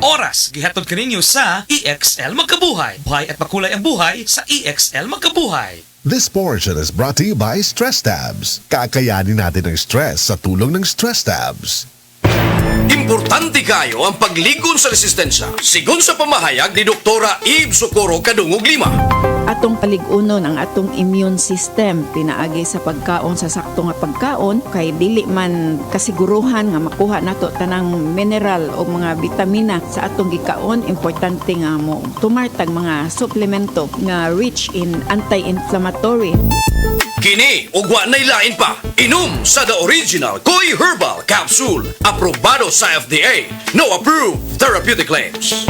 oras gihatod kaninyo sa EXL Magkabuhay. Buhay at makulay ang buhay sa EXL Magkabuhay. This portion is brought to you by Stress Tabs. Kakayanin natin ang stress sa tulong ng Stress Tabs. Importante kayo ang pagligon sa resistensya. Sigon sa pamahayag ni Doktora Eve Socorro Kadungog Lima. Atong paligunon ang atong immune system pinaagi sa pagkaon sa sakto nga pagkaon kay dili man kasiguruhan nga makuha nato tanang mineral o mga bitamina sa atong gikaon. Importante nga mo tumartag mga suplemento nga rich in anti-inflammatory. Kini ugwa nay lain pa. Inom sa The Original Koi Herbal Capsule. Aprobado sa FDA. No approved therapeutic claims.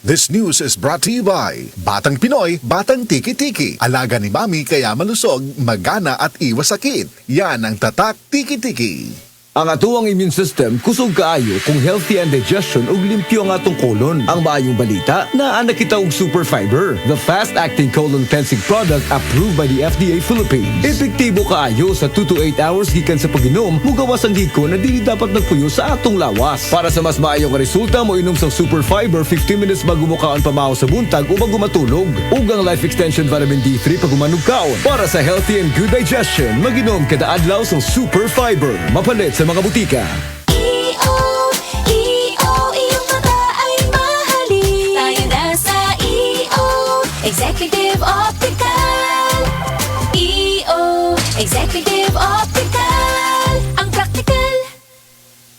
This news is brought to you by Batang Pinoy, Batang Tiki-Tiki. Alaga ni Mami kaya malusog, magana at iwas sakit. Yan ang tatak Tiki-Tiki. Ang atuang immune system kusog kaayo kung healthy and digestion ug limpyo ang atong kolon. Ang maayong balita na anak kita og Super Fiber, the fast-acting colon cleansing product approved by the FDA Philippines. Epektibo kaayo sa 2 to 8 hours gikan sa pag-inom, mugawas ang giko na dili dapat nagpuyo sa atong lawas. Para sa mas maayong resulta mo inom sa Super Fiber 15 minutes bago mo kaon pamahaw sa buntag o bago matulog. Ug ang Life Extension Vitamin D3 pag umanog kaon. Para sa healthy and good digestion, mag-inom kada adlaw sa Super Fiber. Mapalit sa mga butika. Iyong mata ay mahalin. Tayo na sa Executive Optical. Executive Optical. Ang practical.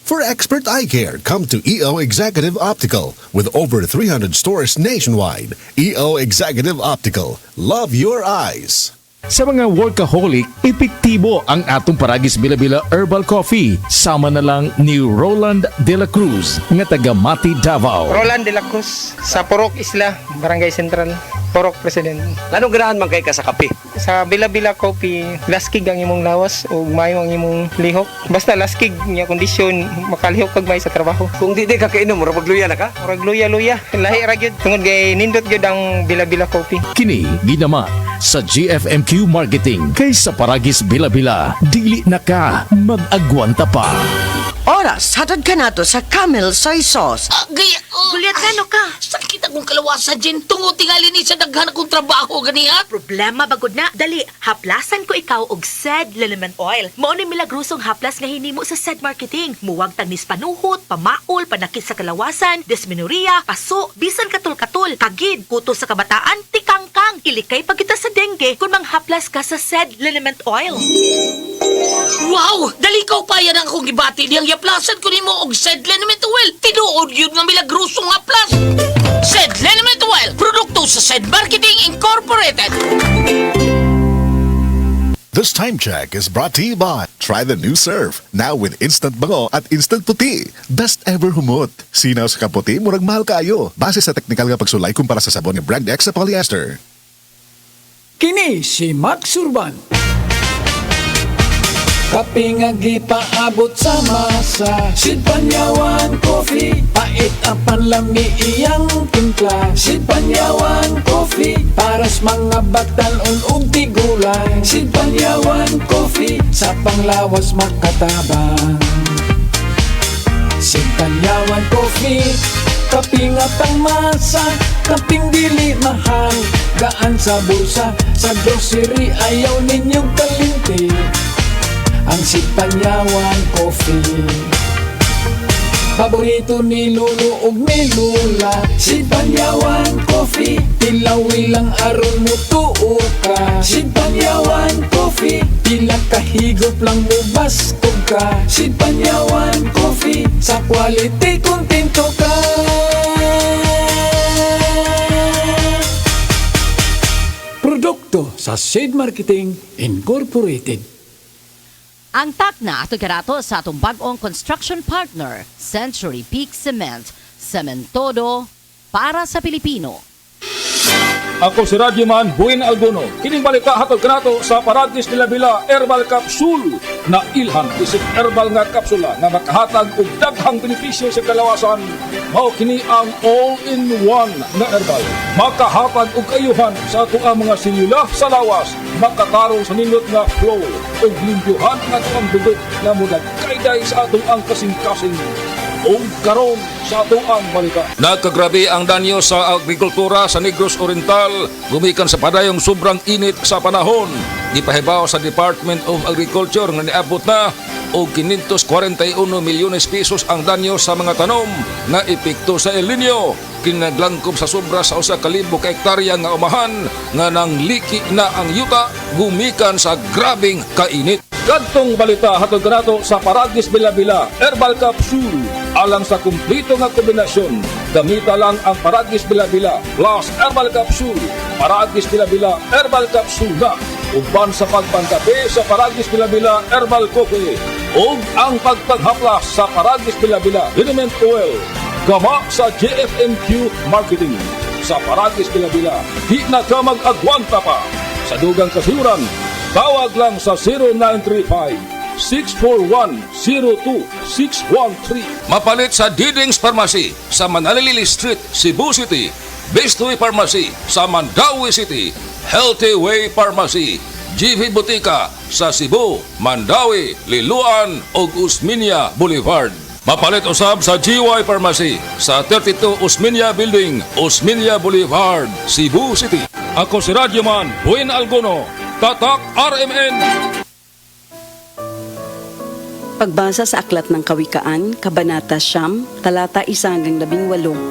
For expert eye care, come to EO Executive Optical. With over 300 stores nationwide, EO Executive Optical. Love your eyes. Sa mga workaholic, epektibo ang atong Paragis Bila-Bila Herbal Coffee. Sama na lang ni Roland De La Cruz, nga taga Mati, Davao. Roland De La Cruz, sa Purok Isla, Barangay Central, Purok President. Anong ganahan man kay ka sa kape? Sa Bila-Bila Coffee, laskig ang imong lawas o mayo ang imong lihok. Basta laskig niya kondisyon, makalihok kag may sa trabaho. Kung di ka kainom, mura magluya na ka? Murag luya-luya, lahi ra gyud. Tungod kay nindot gyud ang Bila-Bila Coffee. Kini ginama sa GFMQ Marketing. Kay sa Paragis Bila-Bila, dili na ka mag-agwanta pa. Oras, hatod ka nato sa Camel Soy Sauce. Gulyat gano ka? Sakit akong kalawasan, Jen. Tungo tingali ni sa daghan akong trabaho, ganiha. Problema bagod na. Dali, haplasan ko ikaw og SED Liniment Oil. Mao ni milagrosong haplas nga hinimo sa SED Marketing. Muwag tagnis panuhot, pamaol, panakit sa kalawasan, dysmenorrhea, paso, bisan katul-katul, kagid, kuto sa kabataan, tikangkang. Ilikay pagkita sa dengue kung manghaplas ka sa SED Liniment Oil. Wow! Dali ka pa yan ang akong gibati. Diyang yaplasan ko ni mo og SED Liniment Oil. Tinuod yun nga milagrosong haplas. SED Liniment Oil. Produkto sa SED Marketing Incorporated. This time check is brought to you by Try the new Surf. Now with instant bango at instant puti. Best ever humot. Sinaw sa kaputi, murag mahal kayo. Base sa teknikal nga pagsulay kumpara sa sabon ni Brand X sa polyester. Kini si Max Urban. Kape nga gipaabot sa masa. Sid Panyawan Coffee, pait ang panlami iyang timpla. Sid Panyawan Coffee, paras mga batanon ug tigulang. Sid Panyawan Coffee, sa panglawas makatabang. Sid Panyawan Coffee, kape nga pangmasa, kaping dili mahal, gaan sa bulsa. Sa grocery ayaw ninyong kalinti, ang Sid Panyawan Coffee. Paborito ni Lolo ug ni Lula, Sid Panyawan Coffee. Tilawi lang aron mo tuo ka. Sid Panyawan Coffee, pila kahigop lang mo bastog ka. Sid Panyawan Coffee, sa quality kontento ka. Produkto sa Sid Marketing Incorporated. Ang takna ato karato sa atong bag-ong construction partner, Century Peak Cement. Cementodo para sa Pilipino. Ako si Radyoman Buin Alguno. Kining balita hatod kanato sa Paragis Bila-Bila Herbal Capsule na ilhan isip herbal nga kapsula na makahatag og daghang benepisyo sa kalawasan. Mao kini ang all-in-one na herbal. Makahatag og ayuhan sa ato ang mga sinula sa lawas. Makatarong sa nindot nga flow ug limpyuhan nga ang dugot na mula kayday sa atong ang kasing-kasing. O karon sa atuang balita. Nagkagrabe ang danyo sa agrikultura sa Negros Oriental gumikan sa padayong sobrang init sa panahon. Gipahibaw sa Department of Agriculture nga niabot na og 541 milyones pesos ang danyo sa mga tanom nga epekto sa El Nino. Kinaglangkob sa sobra sa 1,000 ka hektarya nga umahan nga nang liki na ang yuta gumikan sa grabing kainit. Kadtong balita hatod kanato sa Paragis Bila-Bila Herbal Capsule alang sa kumplito nga kombinasyon. Gamita lang ang Paragis Bila-Bila plus Herbal Capsule. Paragis Bila-Bila Herbal Capsule na uban sa pagpangkape sa Paragis Bila-Bila Herbal Coffee ug ang pagpaghaplas sa Paragis Bila-Bila Liniment Oil. Gama sa JFMQ Marketing. Sa Paragis Bila-Bila, di na ka mag-agwanta pa. Sa dugang kasiuran, tawag lang sa 0935-641-02613. Mapalit sa Diding's Pharmacy sa Manalili Street, Cebu City. Bestway Pharmacy sa Mandawi City. Healthy Way Pharmacy, GV Botica sa Cebu, Mandawi, Liloan ug Usmeña Boulevard. Mapalit usab sa GY Pharmacy sa 32 Usmeña Building, Usmeña Boulevard, Cebu City. Ako si Radyoman Buin Algono, Tatak RMN. Pagbasa sa Aklat ng Kawikaan, Kabanata 9, talata 1-18,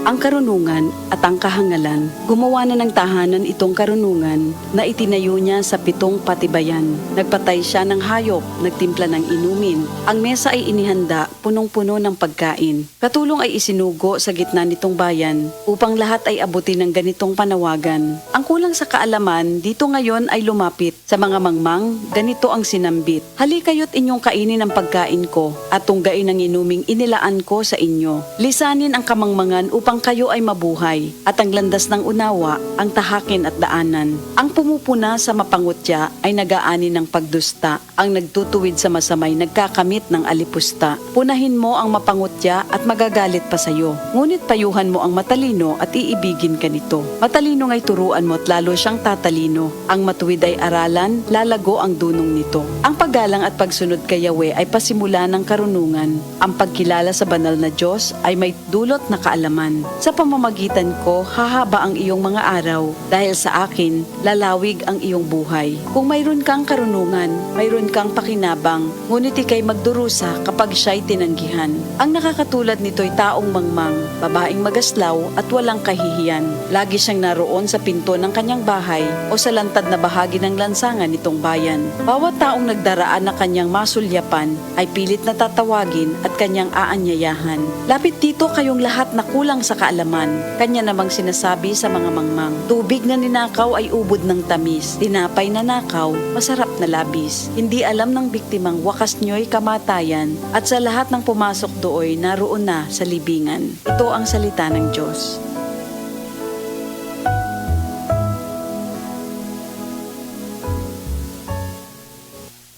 ang karunungan at ang kahangalan. Gumawa na ng tahanan itong karunungan na itinayo niya sa 7 patibayan. Nagpatay siya ng hayop, nagtimpla ng inumin. Ang mesa ay inihanda, punong-puno ng pagkain. Katulong ay isinugo sa gitna nitong bayan upang lahat ay abutin ng ganitong panawagan. Ang kulang sa kaalaman, dito ngayon ay lumapit. Sa mga mangmang, ganito ang sinambit. Halikayo't inyong kainin ang pagkain ko at tunggain ang inuming inilaan ko sa inyo. Lisanin ang kamangmangan upang kayo ay mabuhay at ang landas ng unawa ang tahakin at daanan. Ang pumupuna sa mapangutya ay nagaani ng pagdusta. Ang nagtutuwid sa masamay nagkakamit ng alipusta. Punahin mo ang mapangutya at magagalit pa sa iyo. Ngunit payuhan mo ang matalino at iibigin ka nito. Matalino nga'y turuan mo at lalo siyang tatalino. Ang matuwid ay aralan, lalago ang dunong nito. Ang paggalang at pagsunod kay Yahweh ay pasimula ng karunungan. Ang pagkilala sa banal na Diyos ay may dulot na kaalaman. Sa pamamagitan ko, hahaba ang iyong mga araw. Dahil sa akin, lalawig ang iyong buhay. Kung mayroon kang karunungan, mayroon kang pakinabang, ngunit ikay magdurusa kapag siya'y tinanggihan. Ang nakakatulad nito'y taong mangmang, babaeng magaslaw at walang kahihiyan. Lagi siyang naroon sa pinto ng kanyang bahay o sa lantad na bahagi ng lansangan nitong bayan. Bawat taong nagdaraan na kanyang masulyapan ay pilit na tatawagin at kanyang aanyayahan. Lapit dito kayong lahat na kulang sa kaalaman. Kanya namang sinasabi sa mga mangmang, tubig na ninakaw ay ubod ng tamis. Tinapay na nakaw, masarap na labis. Hindi alam ng biktimang wakas nyo'y kamatayan at sa lahat ng pumasok dooy naroon na sa libingan. Ito ang salita ng Diyos.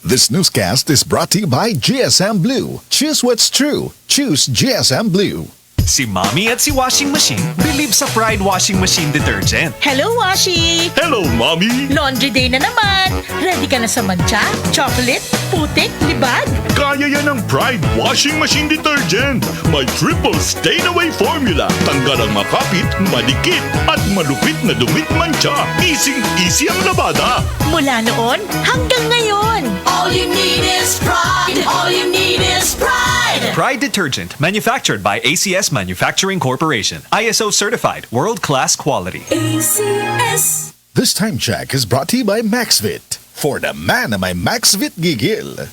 This newscast is brought to you by GSM Blue. Choose what's true. Choose GSM Blue. Si Mommy at si Washing Machine believe sa Pride Washing Machine Detergent. Hello, Washi! Hello, Mommy! Laundry day na naman! Ready ka na sa mancha, chocolate, putik, libag? Kaya yan ang Pride Washing Machine Detergent. May triple stain-away formula. Tanggal ang makapit, madikit, at malupit na dumit mancha. Easy ang labada. Mula noon hanggang ngayon. All you need is pride. All you need is pride. Pride Detergent, manufactured by ACS Manufacturing Corporation. ISO certified, world-class quality. ACS. This time check is brought to you by MaxVit. For the man na may MaxVit gigil.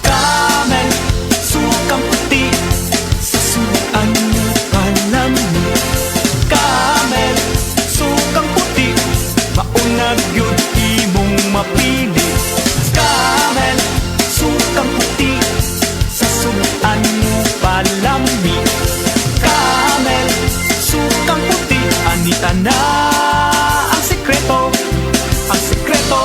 Camel, sukang puti, susuan mo palamig. Camel, sukang puti, maunag yun imong mapili. Camel, sukang puti, susuan mo palamig. Camel, sukang puti, anita na ang sekreto, ang sekreto.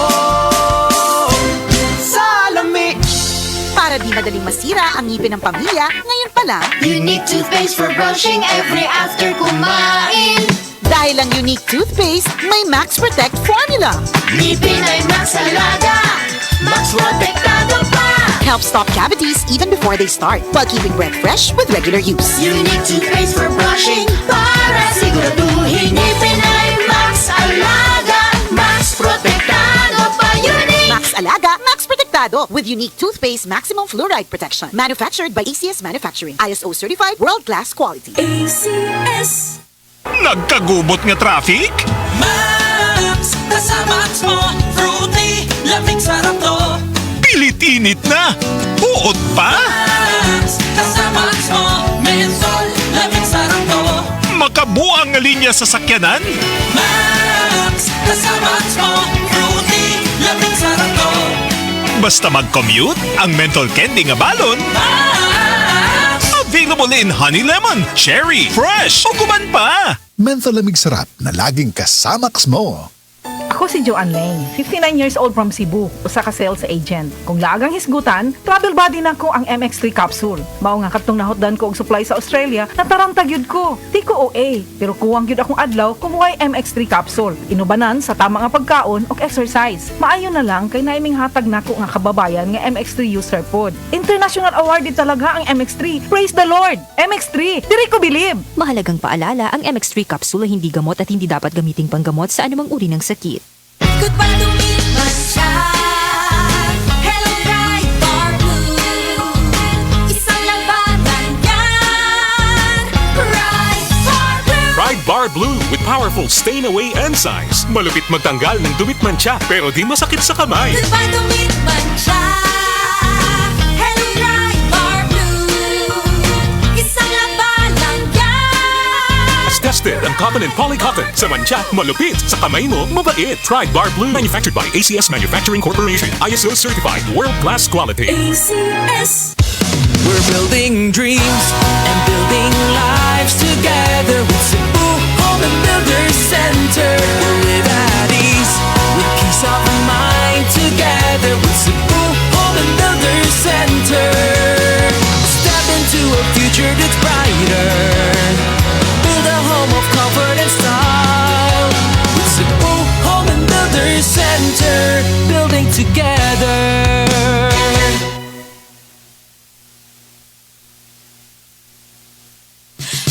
Para di madaling masira ang ngipin ng pamilya, ngayon pa lang, Unique toothpaste for brushing every after kumain. dahil ang unique toothpaste may Max Protect formula. Ngipin ay Max Alaga, Max Protektado pa. helps stop cavities even before they start, while keeping breath fresh with regular use. Unique toothpaste for brushing para siguraduhin ngipin ay Max Alaga. Max Protektado pa Unique. Max Alaga, Max Protektado with unique toothpaste maximum fluoride protection. Manufactured by ACS Manufacturing. ISO certified world-class quality. ACS. Nagkagubot nga traffic? Max, kasama mo, fruity, lamig sarap to. Pilit-init na! Uot pa? Max, kasama mo, menthol, lamig sarap to. Makabuang nga linya sa sakyanan? Max, kasama mo, fruity, lamig sarap to. Basta mag-commute, ang menthol candy nga balon. Available in honey lemon, cherry, fresh, o guman pa. Menthol lamig sarap na laging kasamax mo. Ako si Joanne Lane, 59 years old from Cebu, usa ka sales agent. Kung lagang hisgutan, travel buddy na ko ang MX3 capsule. Mao nga katong nahotdan ko og supply sa Australia, nataranta gyud ko. Di ko OA, pero kuwang gyud akong adlaw kumuhay MX3 capsule. Inubanan sa tama nga pagkaon og exercise. Maayo na lang kay naiming hatag nako nga kababayan nga MX3 user pod. International awarded talaga ang MX3. Praise the Lord! MX3, diri ko believe. Mahalagang paalala, ang MX3 capsule ay hindi gamot at hindi dapat gamiting panggamot sa anumang uri ng sakit. Goodbye to me, Masya. Hello, Bright Bar Blue. Isang labanan yan. Bright Bar Blue. Pride Bar Blue with powerful stain-away enzymes. Malupit magtanggal ng dumit mancha pero di masakit sa kamay. Goodbye to me, Masya. Hello, Bright Bar Blue. Isang labanan yan. As tested ang cotton and polycotton. Sa mancha, malupit. Sa kamay mo, mabait. Pride Bar Blue. Manufactured by ACS Manufacturing Corporation. ISO certified. World-class quality. ACS. We're building dreams and building lives together with Cebu Home and Builders Center. We'll live at ease with peace of mind together with Cebu Home and Builders Center. Step into a future that's brighter. Build a home of comfort and style with Cebu Home and Builders Center. Building together.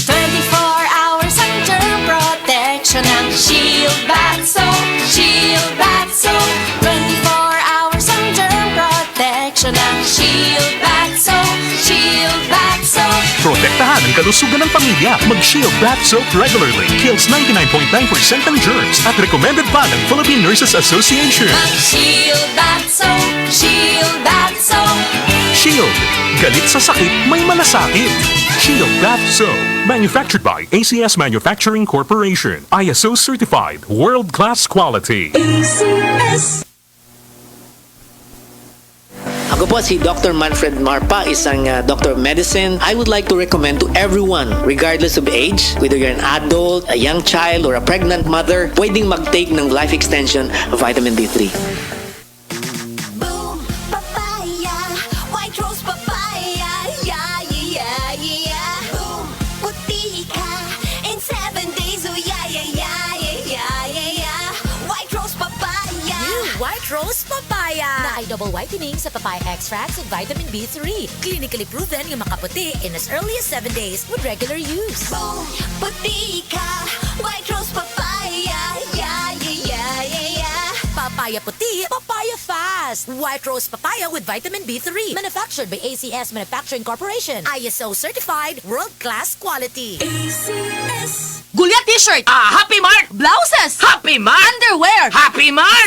24 hours under protection ng Shield Bath Soap. Shield Bath Soap. 24 hours under protection ng Shield Bath Soap. Shield Bath Soap. Protektahan ang kalusugan ng pamilya. Mag-Shield Bath Soap regularly. Kills 99.9% ng germs at recommended pa ng Philippine Nurses Association. Mag-Shield Bath Soap. Shield Bath Soap. Shield. Galit sa sakit, may malasakit. Shield Bath Soap. Manufactured by ACS Manufacturing Corporation. ISO certified. World-class quality. ACS. Ako po si Dr. Manfred Marpa, isang Doctor of Medicine. I would like to recommend to everyone, regardless of age, whether you're an adult, a young child, or a pregnant mother, pwedeng mag-take ng life extension of vitamin D3. Boom, papaya, white rose papaya, yeah, yeah, yeah. Boom, puti ka in 7 days, oh yeah, yeah, yeah, yeah, yeah, yeah. White rose papaya. New White Rose Papaya na ay double whitening sa papaya extracts with vitamin B3. Clinically proven yung makaputi in as early as 7 days with regular use. Boom, puti ka, white rose papaya, yeah, yeah, yeah, yeah, yeah. Papaya puti, papaya fast. White Rose Papaya with vitamin B3. Manufactured by ACS Manufacturing Corporation. ISO certified, world-class quality. Gulya t-shirt. Happy Mark. Blouses. Happy Mark. Underwear. Happy Mark.